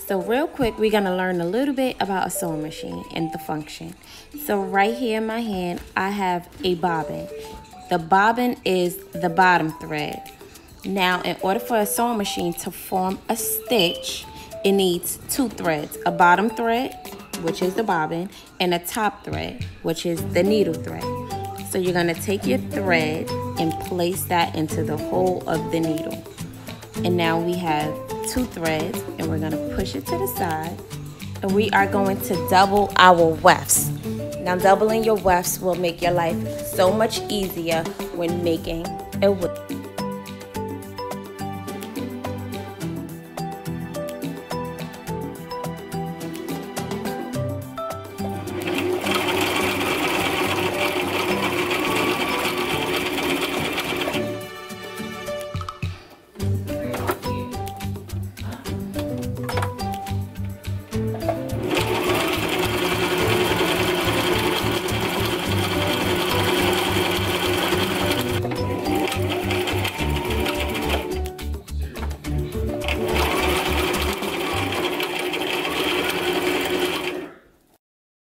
So real quick, we're gonna learn a little bit about a sewing machine and the function. So right here in my hand, I have a bobbin. The bobbin is the bottom thread. Now, in order for a sewing machine to form a stitch, it needs two threads, a bottom thread, which is the bobbin, and a top thread, which is the needle thread. So you're gonna take your thread and place that into the hole of the needle. And now we have two threads, and we're gonna push it to the side, and we are going to double our wefts. Now, doubling your wefts will make your life so much easier when making a wig.